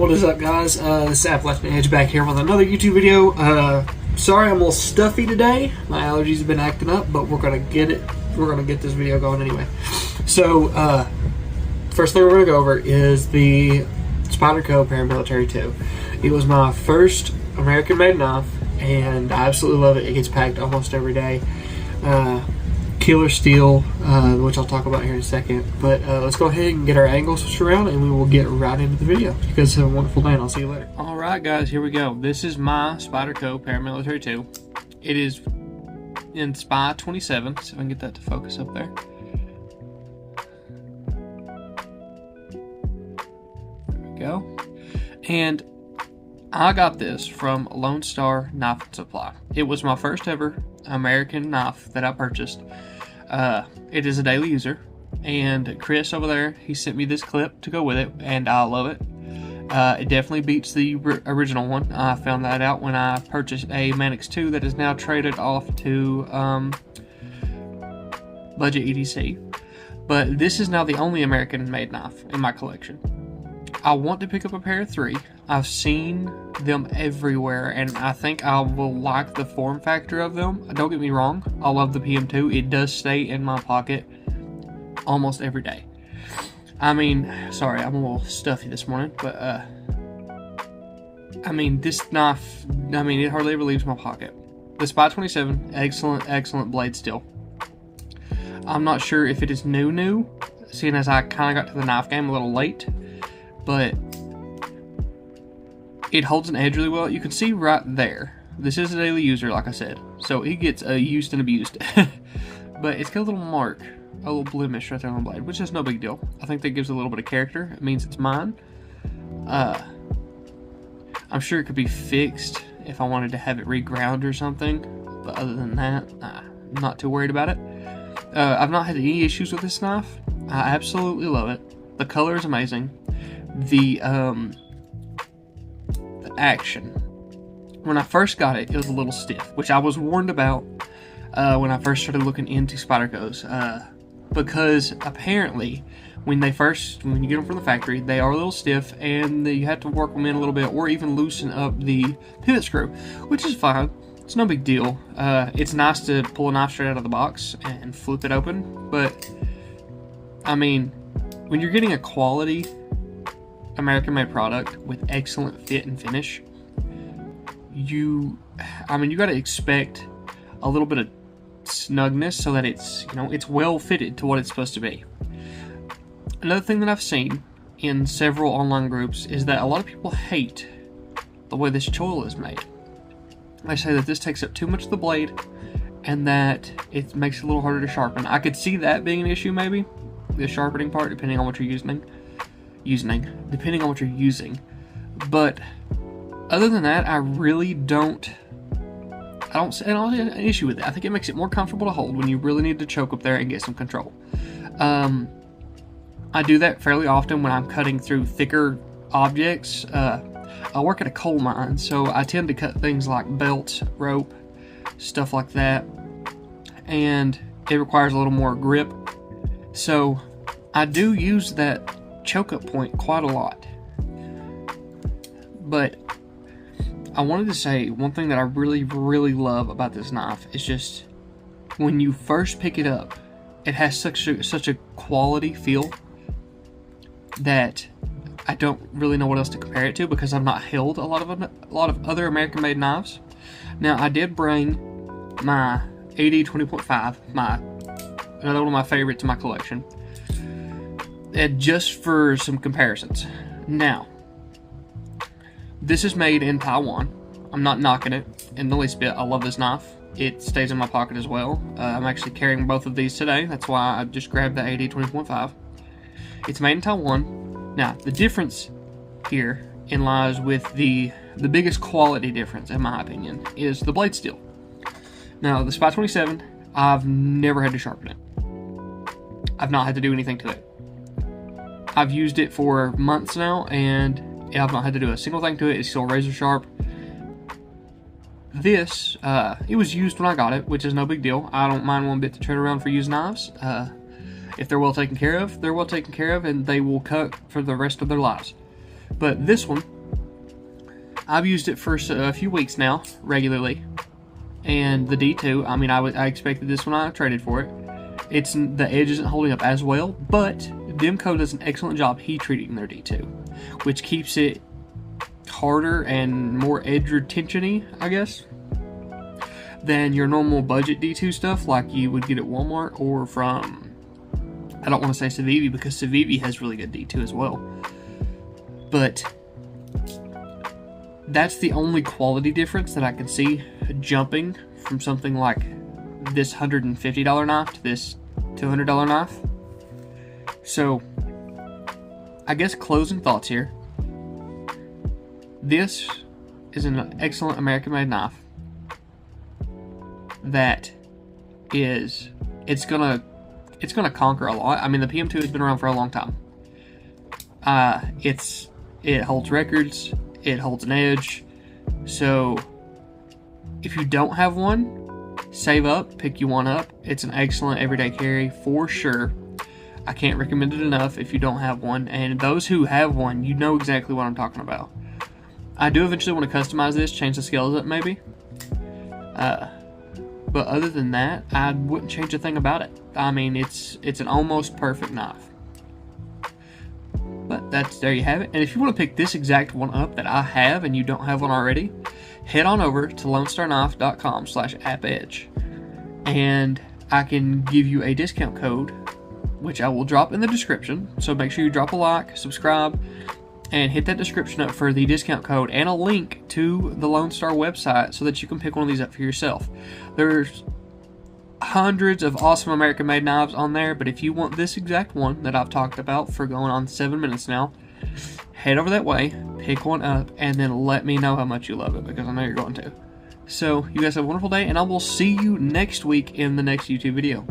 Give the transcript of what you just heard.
What is up, guys? This is Appalachian Edge back here with another YouTube video. Sorry I'm a little stuffy today. My allergies have been acting up, but we're gonna get it. We're gonna get this video going anyway. So, first thing we're gonna go over is the Spyderco Paramilitary 2. It was my first American-made knife, and I absolutely love it. It gets packed almost every day. Killer steel, which I'll talk about here in a second. But let's go ahead and get our angles switched around, and we will get right into the video. You guys have a wonderful day, and I'll see you later. Alright guys, here we go. This is my Spyderco Paramilitary 2. It is in Spy 27, so I can get that to focus up there. There we go. And I got this from Lone Star Knife and Supply. It was my first ever American knife that I purchased. It is a daily user, and Chris over there, he sent me this clip to go with it, and I love it. It definitely beats the original one. I found that out when I purchased a Manix 2 that is now traded off to Budget EDC. But this is now the only American-made knife in my collection. I want to pick up a pair of 3. I've seen them everywhere, and I think I will like the form factor of them. Don't get me wrong, I love the PM2. It does stay in my pocket almost every day. I mean, sorry, I'm a little stuffy this morning, but I mean, this knife, I mean, it hardly ever leaves my pocket. The Spy 27, excellent blade steel. I'm not sure if it is new, seeing as I kind of got to the knife game a little late, but it holds an edge really well. You can see right there. This is a daily user, like I said, so it gets used and abused. But it's got a little mark, a little blemish right there on the blade, which is no big deal. I think that gives a little bit of character. It means it's mine. I'm sure it could be fixed if I wanted to have it reground or something, but other than that, I'm not too worried about it. I've not had any issues with this knife. I absolutely love it. The color is amazing. The action. When I first got it, it was a little stiff, which I was warned about when I first started looking into Spydercos, because apparently when you get them from the factory, they are a little stiff, and you have to work them in a little bit, or even loosen up the pivot screw, which is fine. It's no big deal. It's nice to pull a knife straight out of the box and flip it open, but I mean, when you're getting a quality American-made product with excellent fit and finish, you got to expect a little bit of snugness so that it's, it's well fitted to what it's supposed to be. Another thing that I've seen in several online groups is that a lot of people hate the way this choil is made. They say that this takes up too much of the blade and that it makes it a little harder to sharpen. I could see that being an issue, maybe, the sharpening part, depending on what you're using. But other than that, I really don't see an issue with it. I think it makes it more comfortable to hold when you really need to choke up there and get some control. I do that fairly often when I'm cutting through thicker objects. I work at a coal mine, so I tend to cut things like belts, rope, stuff like that, and it requires a little more grip. So I do use that choke up point quite a lot. But I wanted to say one thing that I really love about this knife is just when you first pick it up, it has such a quality feel that I don't really know what else to compare it to, because I've not held a lot of other American-made knives. Now, I did bring my AD 20.5, another one of my favorites in my collection, just for some comparisons. Now, this is made in Taiwan. I'm not knocking it in the least bit. I love this knife. It stays in my pocket as well. I'm actually carrying both of these today. That's why I just grabbed the AD 20.5. It's made in Taiwan. Now, the difference here lies with the biggest quality difference, in my opinion, is the blade steel. Now, the Spy 27, I've never had to sharpen it. I've not had to do anything to it. I've used it for months now, and I've not had to do a single thing to it. It's still razor sharp. This, it was used when I got it, which is no big deal. I don't mind one bit to trade around for used knives. If they're well taken care of, they're well taken care of, and they will cut for the rest of their lives. But this one, I've used it for a few weeks now, regularly. And the D2, I mean, I expected this when I traded for it. The edge isn't holding up as well, but Demco does an excellent job heat treating their D2, which keeps it harder and more edge retention-y, I guess, than your normal budget D2 stuff like you would get at Walmart or from, I don't want to say Civivi, because Civivi has really good D2 as well. But that's the only quality difference that I can see jumping from something like this $150 knife to this $200 knife. So, I guess closing thoughts here. This is an excellent American-made knife that it's gonna conquer a lot. I mean, the PM2 has been around for a long time. It holds records. It holds an edge. So, if you don't have one, save up, pick you one up. It's an excellent everyday carry for sure. I can't recommend it enough if you don't have one. And those who have one, you know exactly what I'm talking about. I do eventually want to customize this, change the scales up maybe. But other than that, I wouldn't change a thing about it. I mean, it's an almost perfect knife. But there you have it. And if you want to pick this exact one up that I have and you don't have one already, head on over to lonestarknife.com/appedge. And I can give you a discount code, which I will drop in the description. So make sure you drop a like, subscribe, and hit that description up for the discount code and a link to the Lone Star website so that you can pick one of these up for yourself. There's hundreds of awesome American-made knives on there, but if you want this exact one that I've talked about for going on 7 minutes now, head over that way, pick one up, and then let me know how much you love it, because I know you're going to. So, you guys have a wonderful day, and I will see you next week in the next YouTube video.